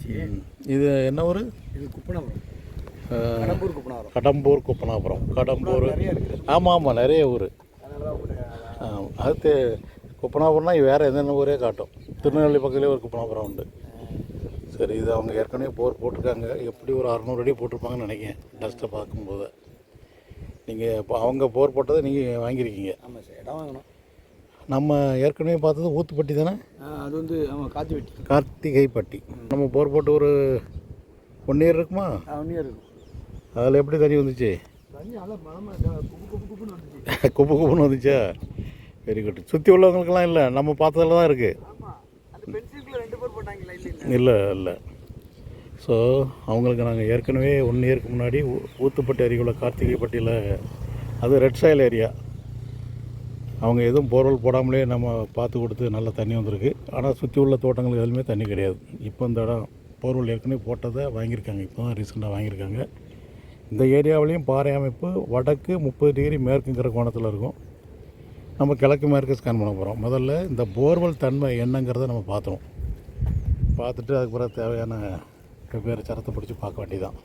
வந்துச்சு. இது என்ன ஊர்? இது குப்பனாபுரம், கடம்பூர் குப்பனாபுரம். கடம்பூர் குப்பனாபுரம். கடம்பூர் நிறைய இருக்குது. ஆமாம் நிறைய ஊர். அதனால அடுத்து குப்பனாபுரம்னா வேறு எந்தெந்த ஊரே காட்டும். திருநெல்வேலி பக்கத்துலேயே ஒரு குப்பனாபுரம் உண்டு. சரி, இது அவங்க ஏற்கனவே போர் போட்டிருக்காங்க. எப்படி ஒரு 600 அடி போட்டிருப்பாங்கன்னு நினைக்கிறேன் டஸ்ட்டை பார்க்கும்போது. நீங்கள் இப்போ அவங்க போர் போட்டதை நீங்கள் வாங்கியிருக்கீங்க. ஆமாம் சார், இடம் வாங்கணும். நம்ம ஏற்கனவே பார்த்தது ஊத்துப்பட்டி தானே? அது வந்து ஆமாம், கார்த்திகைப்பட்டி. நம்ம போர் போட்டு ஒரு 1 இயர் இருக்குமா? 1 இயர் இருக்கும். அதில் எப்படி தண்ணி வந்துச்சு? தண்ணி நல்லா மனமாக குப்புன்னு வந்துச்சு. குப்புன்னு வந்துச்சா? Very good. சுற்றி உள்ளவங்களுக்கெல்லாம் இல்லை, நம்ம பார்த்ததில் தான் இருக்குது. ஆமாம், அந்த பென்சிலுக்குள்ள 2 பேர் போட்டாங்களா? இல்லை. ஸோ அவங்களுக்கு நாங்கள் ஏற்கனவே 1 இயருக்கு முன்னாடி ஊத்துப்பட்டி அருகில் கார்த்திகைப்பட்டியில், அது ரெட் சாயில் ஏரியா, அவங்க எதுவும் போர்வெல் போடாமலே நம்ம பார்த்து கொடுத்து நல்லா தண்ணி வந்திருக்கு. ஆனால் சுற்றி உள்ள தோட்டங்களுக்கு எதுவுமே தண்ணி கிடையாது. இப்போ இந்த இடம் போர்வெல் ஏற்கனவே போட்டதை வாங்கியிருக்காங்க. இப்போ தான் ரீசெண்டாக வாங்கியிருக்காங்க. இந்த ஏரியாவிலையும் பாறை அமைப்பு வடக்கு 30 டிகிரி மேற்குங்கிற கோணத்தில் இருக்கும். நம்ம கிழக்கு மேற்கு ஸ்கேன் பண்ண போகிறோம். முதல்ல இந்த போர்வெல் தன்மை என்னங்கிறத நம்ம பார்த்துட்டு அதுக்கு பிறகு தேவையான வெவ்வேறு சரத்தை பிடிச்சி பார்க்க வேண்டியதான்.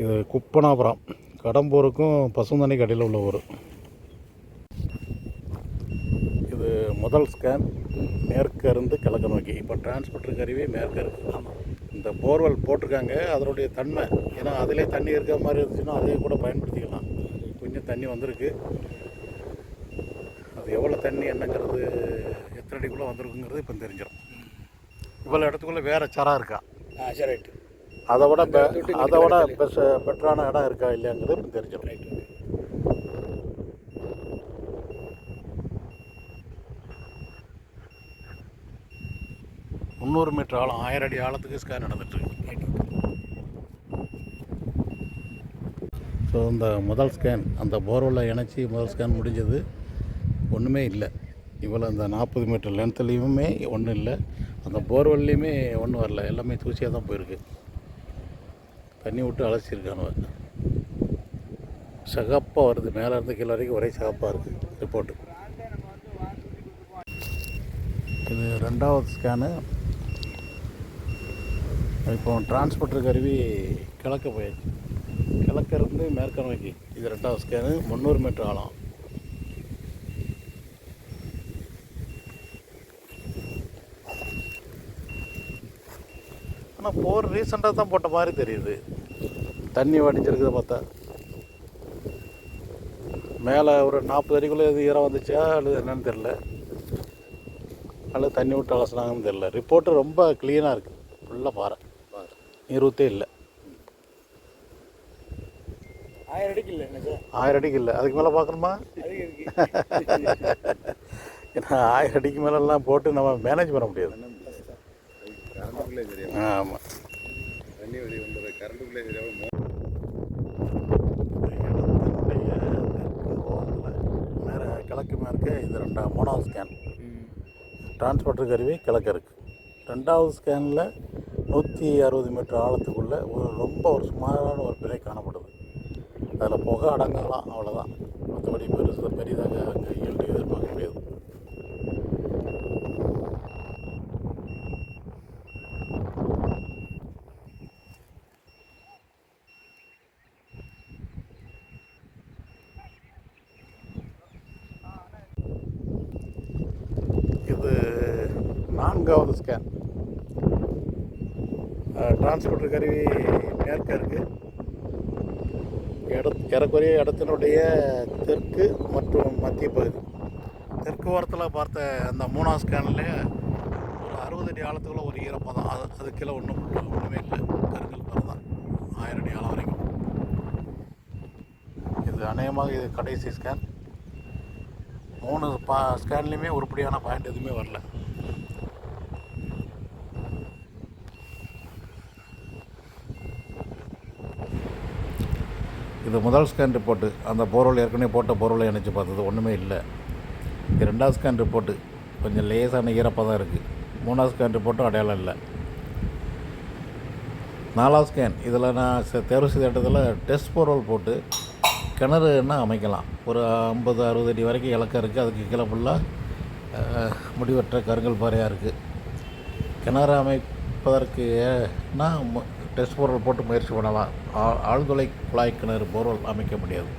இது குப்பனாபுரம், கடம்பூருக்கும் பசுந்தண்ணிக்கு அடியில் உள்ள ஊர். இது முதல் ஸ்கேன் மேற்கு இருந்து கிழக்கு நோக்கி. இப்போ டிரான்ஸ்போர்ட்டர் கருவி மேற்கு இருக்குது. இந்த போர்வெல் போட்டிருக்காங்க, அதனுடைய தன்மை, ஏன்னா அதிலே தண்ணி இருக்கிற மாதிரி இருந்துச்சுன்னா அதையே கூட பயன்படுத்திக்கலாம். கொஞ்சம் தண்ணி வந்திருக்கு. அது எவ்வளோ தண்ணி என்னங்கிறது, எத்தனை அடிக்குள்ளே வந்திருக்குங்கிறது இப்போ தெரிஞ்சிடும். இவ்வளோ இடத்துக்குள்ளே வேறு சரம் இருக்கா? சரி, ரைட்டு. அதை விட பெட்டரான இடம் இருக்கா இல்லையாங்கிறது இப்போ தெரிஞ்சிடும். ரைட்டு. 300 மீட்டர் ஆழம், 1000 அடி ஆழத்துக்கு ஸ்கேன் நடந்துட்டுருக்கு. ஸோ இந்த முதல் ஸ்கேன், அந்த போர்வெல்லை இணைச்சி முதல் ஸ்கேன் முடிஞ்சது. ஒன்றுமே இல்லை. இவ்வளோ இந்த 40 மீட்டர் லென்த்துலேயுமே ஒன்றும் இல்லை. அந்த போர்வெல்லையுமே ஒன்றும் வரல. எல்லாமே தூசியாக தான் போயிருக்கு. தண்ணி விட்டு அலசியிருக்கானுவ. சகப்பாக வருது, மேலே இருந்து கீழே வரைக்கும் ஒரே சகப்பாக இருக்குது ரிப்போர்ட்டு. இது 2வது ஸ்கேனு. இப்போ டிரான்ஸ்போர்ட்டர் கருவி கிழக்க போயாச்சு. கிழக்க இருந்து மேற்க நோக்கி. இது 2வது ஸ்கேனு. 300 மீட்டர் ஆழம். ஆனால் போர் ரீசெண்டாக தான் போட்ட மாதிரி தெரியுது. தண்ணி வடிஞ்சிருக்குது பார்த்தா. மேலே ஒரு 40 அடிக்குள்ளே எது ஈரம் வந்துச்சா அல்லது என்னன்னு தெரில, அல்லது தண்ணி விட்டு அலசினாங்கன்னு தெரில. ரிப்போர்ட்டு ரொம்ப க்ளீனாக இருக்குது. ஃபுல்லாக பாறை, நீரூத்தே இல்லை. 1000 அடிக்கு இல்லை என்ன சார்? 1000 அடிக்கு இல்லை. அதுக்கு மேலே பார்க்கணுமா? ஏன்னா 1000 அடிக்கு மேலெல்லாம் போட்டு நம்ம மேனேஜ் பண்ண முடியாது. ஆமாம், தண்ணி வெளியே வந்தது கரண்ட்டுக்குள்ளே கிழக்கு மேற்கு. இது 3வது ஸ்கேன். டிரான்ஸ்போர்ட்டர் கருவி கிழக்கு இருக்குது. 2வது ஸ்கேனில் 160 மீட்டர் ஆழத்துக்குள்ளே ரொம்ப ஒரு சுமாரான ஒரு பிழை காணப்படுது. அதில் புகை அடங்கலாம், அவ்வளோதான். மற்றபடி பெரிதாக அங்கே ஈல்டு எதிர்பார்க்க முடியாது. இது 4வது ஸ்கேன். டிரான்ஸ்போர்ட்டர் கருவி மேற்க இருக்குது. ஏறக்குறைய இடத்தினுடைய தெற்கு மற்றும் மத்திய பகுதி. தெற்கு ஓரத்தில் பார்த்த அந்த 3வது ஸ்கேனில் ஒரு 60 அடி ஆழத்துக்குள்ள ஒரு ஈரப்பதம். அது கீழே ஒன்றுமே இல்லை, கருங்கல் பாறை தான் 1000 அடி ஆழம் வரைக்கும். இது அநேகமாக இது கடைசி ஸ்கேன். 3 ஸ்கேன்லேயுமே உருப்படியான பாயிண்ட் எதுவுமே வரல. இது முதல் ஸ்கேன் ரிப்போர்ட்டு. அந்த போர்வெல் ஏற்கனவே போட்ட போர்வெலை இணைச்சி பார்த்தது ஒன்றுமே இல்லை. இது 2வது ஸ்கேன் ரிப்போர்ட்டு. கொஞ்சம் லேசான ஈரப்பதம் இருக்குது. 3வது ஸ்கேன் ரிப்போர்ட்டும் அடையாளம் இல்லை. 4வது ஸ்கேன். இதில் நான் தேர்வு செய்த இடத்துல டெஸ்ட் போர்வெல் போட்டு கிணறு என்ன அமைக்கலாம். ஒரு 50-60 அடி வரைக்கும் இலக்கம் இருக்குது. அதுக்கு கீழே ஃபுல்லாக முடிவற்ற கருங்கல் பாறையாக இருக்குது. கிணறு அமைப்பதற்கு டெஸ்ட் போர்வெல் போட்டு முயற்சி பண்ணலாம். ஆழ்துளை குழாய் கிணறு போர்வெல் அமைக்க முடியாது.